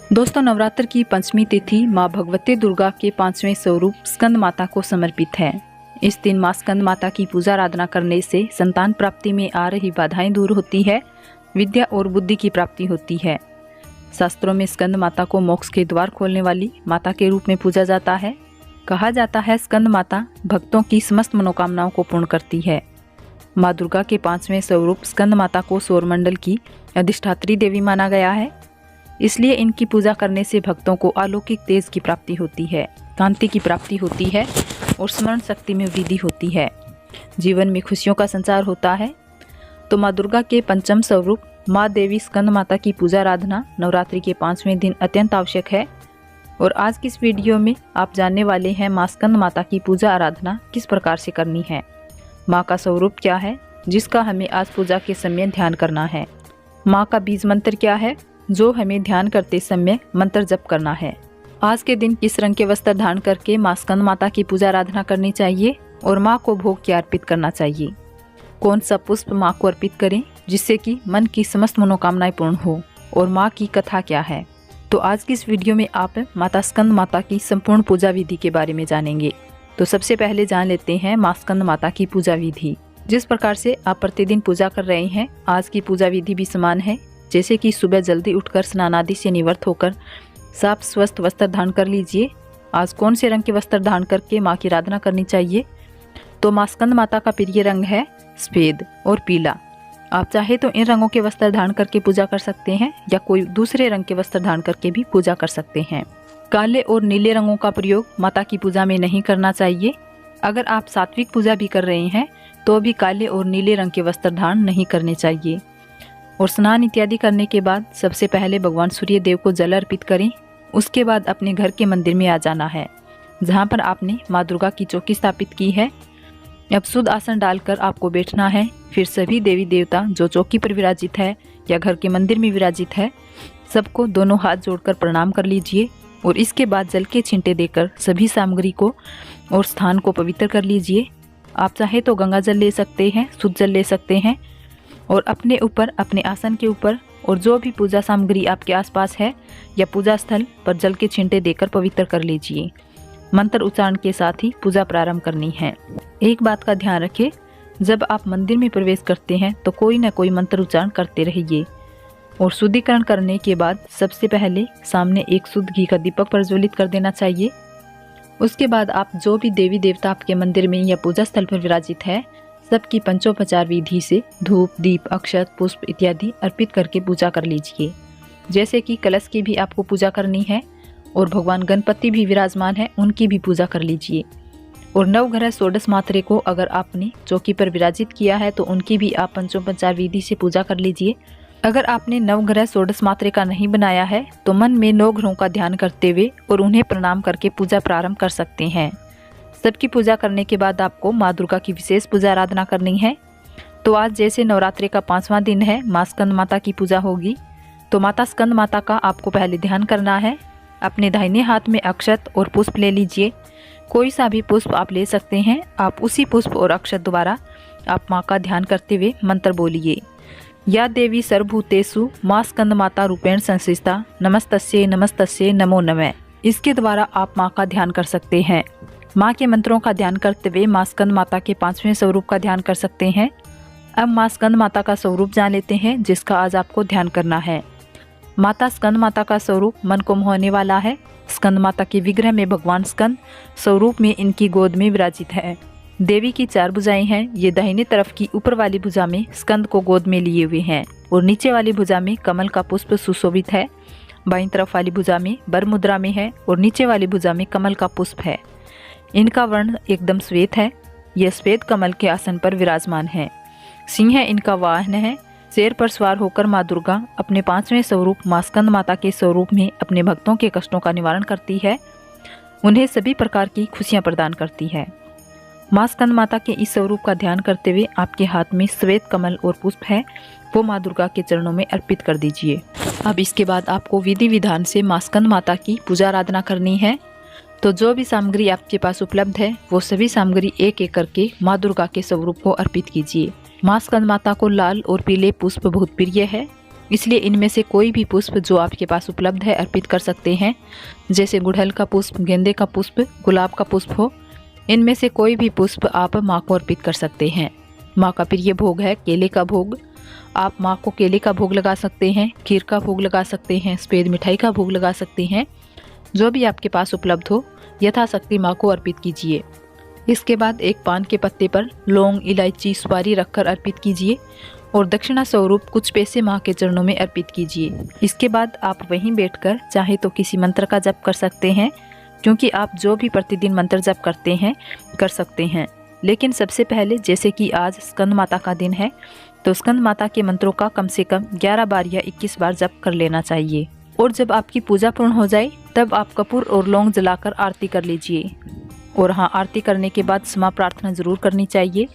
दोस्तों, नवरात्र की पंचमी तिथि माँ भगवती दुर्गा के 5वें स्वरूप स्कंद माता को समर्पित है। इस दिन माँ स्कंद माता की पूजा आराधना करने से संतान प्राप्ति में आ रही बाधाएं दूर होती है, विद्या और बुद्धि की प्राप्ति होती है। शास्त्रों में स्कंद माता को मोक्ष के द्वार खोलने वाली माता के रूप में पूजा जाता है। कहा जाता है स्कंद माता भक्तों की समस्त मनोकामनाओं को पूर्ण करती है। माँ दुर्गा के 5वें स्वरूप स्कंद माता को सौरमंडल की अधिष्ठात्री देवी माना गया है, इसलिए इनकी पूजा करने से भक्तों को अलौकिक तेज की प्राप्ति होती है, कांति की प्राप्ति होती है और स्मरण शक्ति में वृद्धि होती है। जीवन में खुशियों का संचार होता है। तो माँ दुर्गा के पंचम स्वरूप माँ देवी स्कंद माता की पूजा आराधना नवरात्रि के 5वें दिन अत्यंत आवश्यक है। और आज की इस वीडियो में आप जानने वाले हैं माँ स्कंद माता की पूजा आराधना किस प्रकार से करनी है, माँ का स्वरूप क्या है जिसका हमें आज पूजा के समय ध्यान करना है, माँ का बीज मंत्र क्या है जो हमें ध्यान करते समय मंत्र जप करना है। आज के दिन किस रंग के वस्त्र धारण करके माँ स्कंद माता की पूजा आराधना करनी चाहिए और माँ को भोग क्या अर्पित करना चाहिए, कौन सा पुष्प माँ को अर्पित करें जिससे कि मन की समस्त मनोकामनाएं पूर्ण हो, और माँ की कथा क्या है। तो आज की इस वीडियो में आप माता स्कंद माता की संपूर्ण पूजा विधि के बारे में जानेंगे। तो सबसे पहले जान लेते हैं माँ स्कंद माता की पूजा विधि। जिस प्रकार से आप प्रतिदिन पूजा कर रहे हैं, आज की पूजा विधि भी समान है। जैसे कि सुबह जल्दी उठकर स्नान आदि से निवृत्त होकर साफ स्वस्थ वस्त्र धारण कर लीजिए। आज कौन से रंग के वस्त्र धारण करके माँ की आराधना करनी चाहिए, तो माँ स्कंद माता का प्रिय रंग है सफेद और पीला। आप चाहे तो इन रंगों के वस्त्र धारण करके पूजा कर सकते हैं या कोई दूसरे रंग के वस्त्र धारण करके भी पूजा कर सकते हैं। काले और नीले रंगों का प्रयोग माता की पूजा में नहीं करना चाहिए। अगर आप सात्विक पूजा भी कर रहे हैं तो भी काले और नीले रंग के वस्त्र धारण नहीं करने चाहिए। और स्नान इत्यादि करने के बाद सबसे पहले भगवान सूर्य देव को जल अर्पित करें। उसके बाद अपने घर के मंदिर में आ जाना है जहाँ पर आपने माँ दुर्गा की चौकी स्थापित की है। अब शुद्ध आसन डालकर आपको बैठना है। फिर सभी देवी देवता जो चौकी पर विराजित है या घर के मंदिर में विराजित है, सबको दोनों हाथ जोड़कर प्रणाम कर लीजिए और इसके बाद जल के छींटे देकर सभी सामग्री को और स्थान को पवित्र कर लीजिए। आप चाहे तो गंगा जल ले सकते हैं, शुद्ध जल ले सकते हैं और अपने ऊपर, अपने आसन के ऊपर और जो भी पूजा सामग्री आपके आसपास है या पूजा स्थल पर जल के छींटे देकर पवित्र कर लीजिए। मंत्र उच्चारण के साथ ही पूजा प्रारंभ करनी है। एक बात का ध्यान रखें, जब आप मंदिर में प्रवेश करते हैं तो कोई न कोई मंत्र उच्चारण करते रहिए। और शुद्धिकरण करने के बाद सबसे पहले सामने एक शुद्ध घी का दीपक प्रज्वलित कर देना चाहिए। उसके बाद आप जो भी देवी देवता आपके मंदिर में या पूजा स्थल पर विराजित है, सबकी पंचोपचार विधि से धूप, दीप, अक्षत, पुष्प इत्यादि अर्पित करके पूजा कर लीजिए। जैसे कि कलश की भी आपको पूजा करनी है और भगवान गणपति भी विराजमान है, उनकी भी पूजा कर लीजिए। और नवग्रह षोडश मात्रे को अगर आपने चौकी पर विराजित किया है तो उनकी भी आप पंचोपचार विधि से पूजा कर लीजिए। अगर आपने नवग्रह षोडश मात्रे का नहीं बनाया है तो मन में 9 ग्रहों का ध्यान करते हुए और उन्हें प्रणाम करके पूजा प्रारंभ कर सकते हैं। सबकी पूजा करने के बाद आपको माँ दुर्गा की विशेष पूजा आराधना करनी है। तो आज जैसे नवरात्रि का 5वां दिन है, माँ स्कंद माता की पूजा होगी, तो माता स्कंद माता का आपको पहले ध्यान करना है। अपने दाहिने हाथ में अक्षत और पुष्प ले लीजिए। कोई सा भी पुष्प आप ले सकते हैं। आप उसी पुष्प और अक्षत द्वारा आप माँ का ध्यान करते हुए मंत्र बोलिए। या देवी सर्वभूतेषु माँ स्कंद माता रूपेण संस्थिता नमस्तस्यै नमस्तस्यै नमो नमः। इसके द्वारा आप माँ का ध्यान कर सकते हैं। माँ के मंत्रों का ध्यान करते हुए माँ स्कंद माता के 5वें स्वरूप का ध्यान कर सकते हैं। अब माँ स्कंद माता का स्वरूप जान लेते हैं जिसका आज आपको ध्यान करना है। माता स्कंद माता का स्वरूप मन को मोहने वाला है। स्कंद माता के विग्रह में भगवान स्कंद स्वरूप में इनकी गोद में विराजित है। देवी की 4 भुजाएं हैं। ये दाहिने तरफ की ऊपर वाली भुजा में स्कंद को गोद में लिए हुए हैं और नीचे वाली भुजा में कमल का पुष्प सुशोभित है। बाईं तरफ वाली भुजा में बर मुद्रा में है और नीचे वाली भुजा में कमल का पुष्प है। इनका वर्ण एकदम श्वेत है। यह श्वेत कमल के आसन पर विराजमान है। सिंह इनका वाहन है। शेर पर सवार होकर माँ दुर्गा अपने 5वें स्वरूप माँ स्कंद माता के स्वरूप में अपने भक्तों के कष्टों का निवारण करती है, उन्हें सभी प्रकार की खुशियाँ प्रदान करती है। माँ स्कंद माता के इस स्वरूप का ध्यान करते हुए आपके हाथ में श्वेत कमल और पुष्प है, वो माँ दुर्गा के चरणों में अर्पित कर दीजिए। अब इसके बाद आपको विधि विधान से माँ स्कंद माता की पूजा आराधना करनी है। तो जो भी सामग्री आपके पास उपलब्ध है वो सभी सामग्री एक एक करके माँ दुर्गा के स्वरूप को अर्पित कीजिए। माँ स्कंद माता को लाल और पीले पुष्प बहुत प्रिय है। इसलिए इनमें से कोई भी पुष्प जो आपके पास उपलब्ध है अर्पित कर सकते हैं। जैसे गुड़हल का पुष्प, गेंदे का पुष्प, गुलाब का पुष्प हो, इनमें से कोई भी पुष्प आप माँ को अर्पित कर सकते हैं। माँ का प्रिय भोग है केले का भोग। आप माँ को केले का भोग लगा सकते हैं, खीर का भोग लगा सकते हैं, सफ़ेद मिठाई का भोग लगा सकते हैं। जो भी आपके पास उपलब्ध हो यथाशक्ति माँ को अर्पित कीजिए। इसके बाद एक पान के पत्ते पर लौंग, इलायची, सुपारी रखकर अर्पित कीजिए और दक्षिणा स्वरूप कुछ पैसे माँ के चरणों में अर्पित कीजिए। इसके बाद आप वहीं बैठकर चाहे तो किसी मंत्र का जप कर सकते हैं, क्योंकि आप जो भी प्रतिदिन मंत्र जप करते हैं कर सकते हैं। लेकिन सबसे पहले जैसे कि आज स्कंद माता का दिन है, तो स्कंद माता के मंत्रों का कम से कम 11 बार या 21 बार जप कर लेना चाहिए। और जब आपकी पूजा पूर्ण हो जाए तब आप कपूर और लौंग जलाकर आरती कर लीजिए। और हाँ, आरती करने के बाद क्षमा प्रार्थना जरूर करनी चाहिए।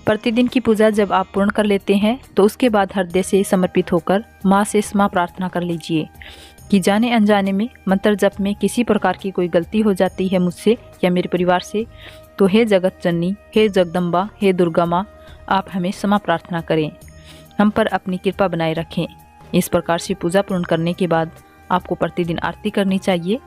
प्रतिदिन की पूजा जब आप पूर्ण कर लेते हैं तो उसके बाद हृदय से समर्पित होकर माँ से क्षमा प्रार्थना कर लीजिए कि जाने अनजाने में मंत्र जप में किसी प्रकार की कोई गलती हो जाती है मुझसे या मेरे परिवार से, तो हे जगत जननी, हे जगदम्बा, हे दुर्गा माँ, आप हमें क्षमा प्रार्थना करें, हम पर अपनी कृपा बनाए रखें। इस प्रकार से पूजा पूर्ण करने के बाद आपको प्रतिदिन आरती करनी चाहिए